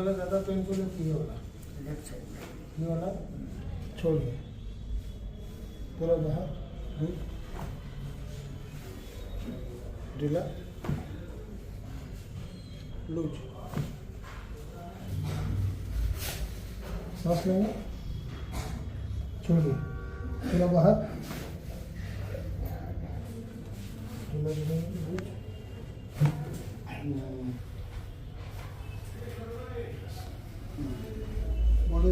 वाला ज़्यादा पेनफुल है कि ये वाला? लेफ्ट साइड में। ये वाला छोड़िए, पूरा बाहर, दूध, ढीला, लूज, सांस लेंगे, छोड़िए, पूरा बाहर, ढीला ढीला, लूज, बॉडी